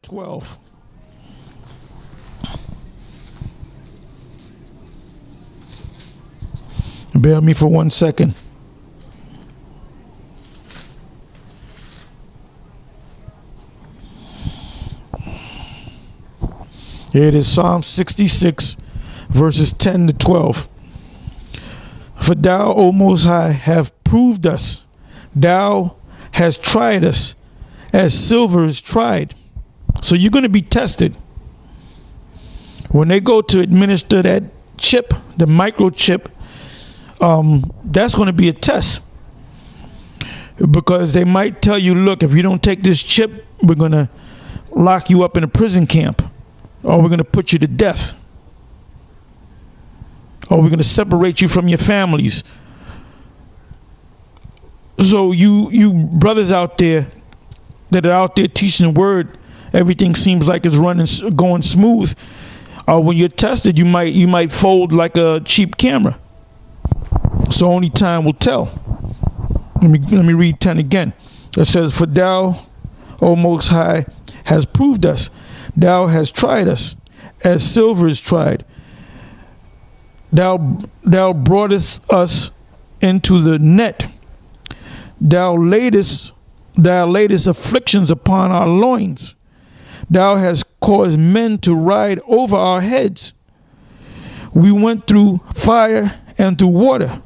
12. Bear with me for 1 second. Here it is, Psalm 66, verses 10 to 12. For thou, O Most High, have proved us. Thou hast tried us as silver is tried. So you're going to be tested. When they go to administer that chip, the microchip, that's going to be a test. Because they might tell you, look, if you don't take this chip, we're going to lock you up in a prison camp. Or we're going to put you to death. Or we're going to separate you from your families. So you brothers out there that are out there teaching the word, everything seems like it's going smooth. When you're tested, you might fold like a cheap camera. So only time will tell. Let me read 10 again. It says, for thou, O Most High, has proved us. Thou hast tried us as silver is tried. Thou broughtest us into the net. Thou laidest afflictions upon our loins. Thou hast caused men to ride over our heads. We went through fire and through water,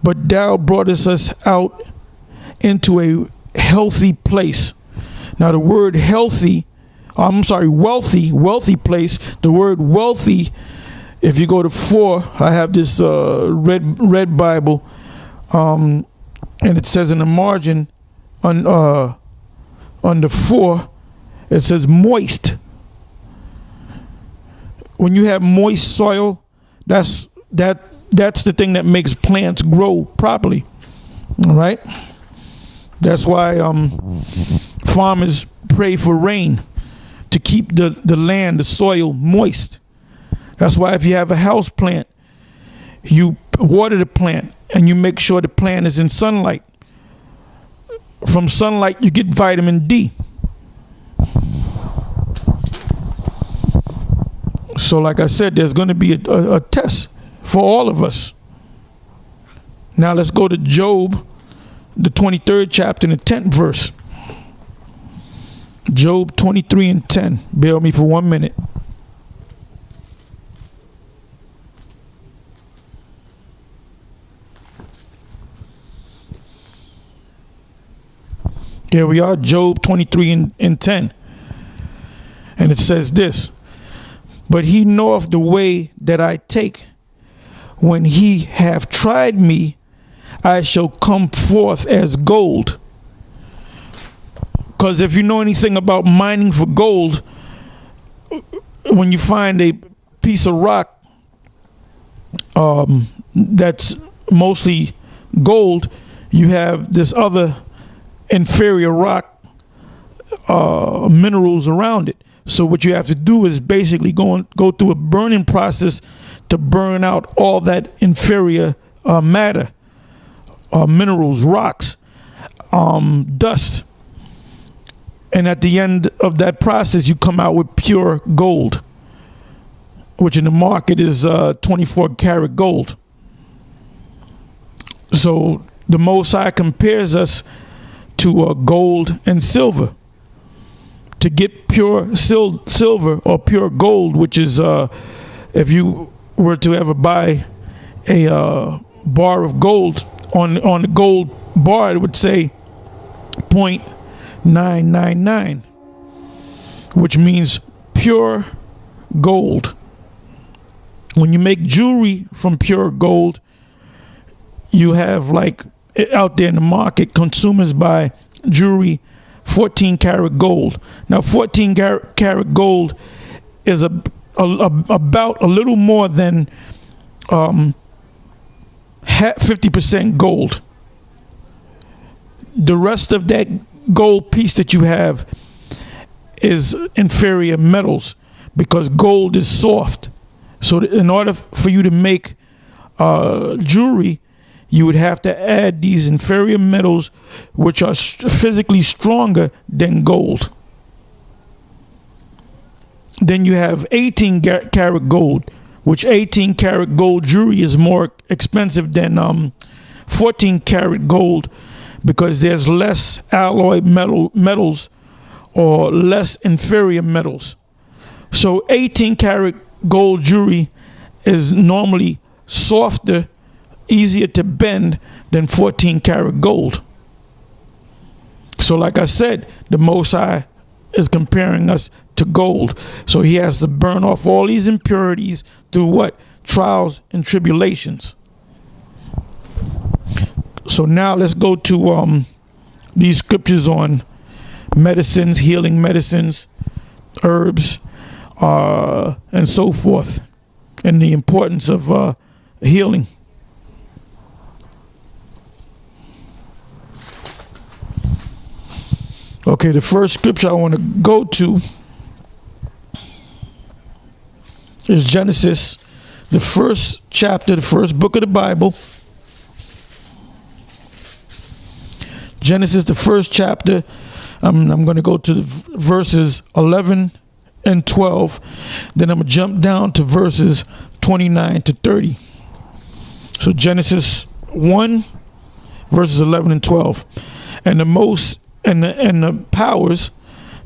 but thou broughtest us out into a healthy place. Now the word wealthy place, the word wealthy, if you go to 4, I have this red Bible, and it says in the margin on the 4, it says moist. When you have moist soil, that's the thing that makes plants grow properly. All right? That's why farmers pray for rain to keep the land, the soil moist. That's why if you have a house plant, you water the plant and you make sure the plant is in sunlight. From sunlight, you get vitamin D. So like I said, there's going to be a test for all of us. Now let's go to Job, the 23rd chapter and the 10th verse. Job 23 and 10. Bear with me for 1 minute. Here we are, Job 23 and 10. And it says this, but he knoweth the way that I take. When he have tried me, I shall come forth as gold. Because if you know anything about mining for gold, when you find a piece of rock that's mostly gold, you have this other inferior rock minerals around it. So what you have to do is basically go through a burning process to burn out all that inferior matter, minerals, rocks, dust. And at the end of that process, you come out with pure gold, which in the market is 24 karat gold. So the Most High compares us to gold and silver. To get pure silver or pure gold, which is if you were to ever buy a bar of gold, on the gold bar it would say 0.999, which means pure gold. When you make jewelry from pure gold, you have, like out there in the market, consumers buy jewelry 14 karat gold. Now 14 karat gold is about a little more than 50% gold. The rest of that gold piece that you have is inferior metals, because gold is soft. So in order for you to make jewelry, you would have to add these inferior metals, which are physically stronger than gold. Then you have 18 karat gold, which 18 karat gold jewelry is more expensive than 14 karat gold, because there's less alloy metals or less inferior metals. So 18 karat gold jewelry is normally softer, easier to bend than 14 karat gold. So like I said, the Most High is comparing us to gold. So he has to burn off all these impurities through what? Trials and tribulations. So now let's go to these scriptures on medicines, healing medicines, herbs, and so forth, and the importance of healing. Okay, the first scripture I want to go to is Genesis, the first chapter, the first book of the Bible. Genesis, the first chapter. I'm going to go to the verses 11 and 12. Then I'm going to jump down to verses 29 to 30. So Genesis 1, verses 11 and 12. And the powers,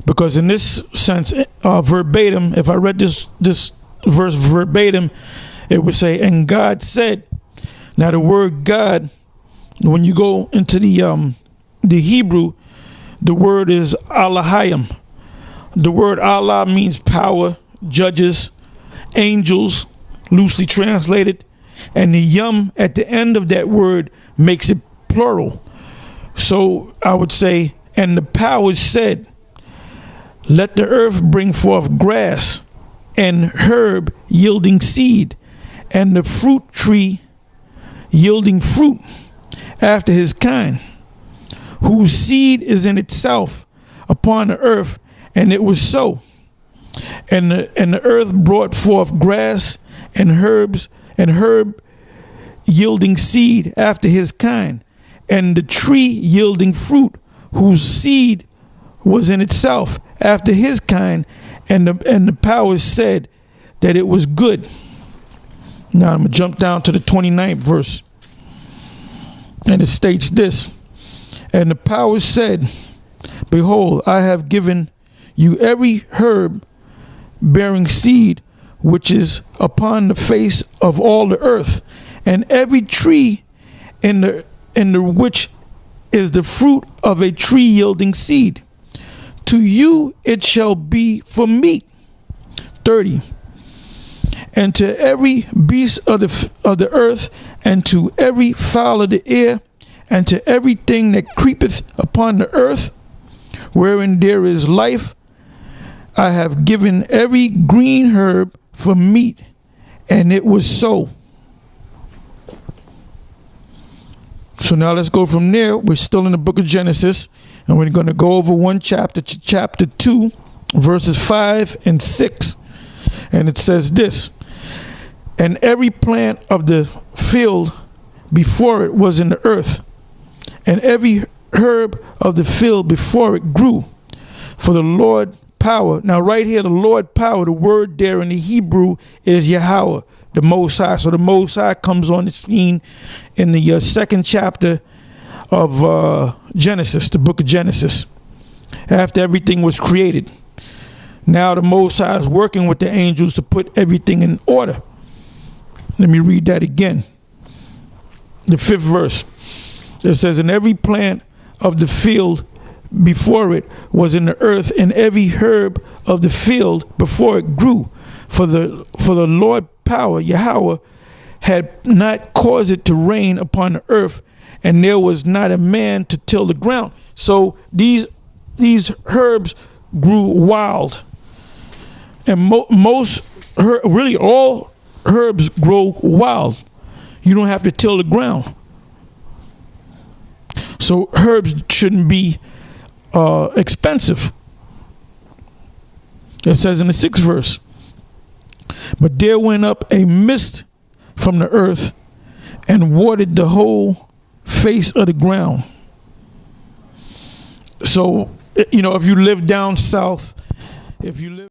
because in this sense, verbatim, if I read this verse verbatim, it would say, and God said. Now the word God, when you go into the Hebrew, the word is Allahayim. The word Allah means power, judges, angels, loosely translated, and the yum at the end of that word makes it plural. So I would say, and the powers said, let the earth bring forth grass and herb yielding seed, and the fruit tree yielding fruit after his kind, whose seed is in itself upon the earth. And it was so. And the earth brought forth grass and herb yielding seed after his kind, and the tree yielding fruit, whose seed was in itself after his kind, and the powers said that it was good. Now I'm going to jump down to the 29th verse. And it states this. And the powers said, behold, I have given you every herb bearing seed which is upon the face of all the earth, and every tree in the which is the fruit of a tree yielding seed. To you it shall be for meat. 30. And to every beast of the earth, and to every fowl of the air, and to everything that creepeth upon the earth, wherein there is life, I have given every green herb for meat. And it was so. So now let's go from there. We're still in the book of Genesis, and we're going to go over one chapter, chapter 2, verses 5 and 6. And it says this. And every plant of the field before it was in the earth, and every herb of the field before it grew. For the Lord power. Now right here, the Lord power, the word there in the Hebrew is Yahweh, the Most High. So the Most High comes on the scene in the second chapter of Genesis, the book of Genesis, after everything was created. Now the Most High is working with the angels to put everything in order. Let me read that again. The 5th verse. It says, and every plant of the field before it was in the earth, and every herb of the field before it grew. For the Lord power, Yahweh, had not caused it to rain upon the earth, and there was not a man to till the ground. So these herbs grew wild. And really all herbs grow wild. You don't have to till the ground. So herbs shouldn't be expensive. It says in the 6th verse, but there went up a mist from the earth and watered the whole face of the ground. So, you know, if you live down south, if you live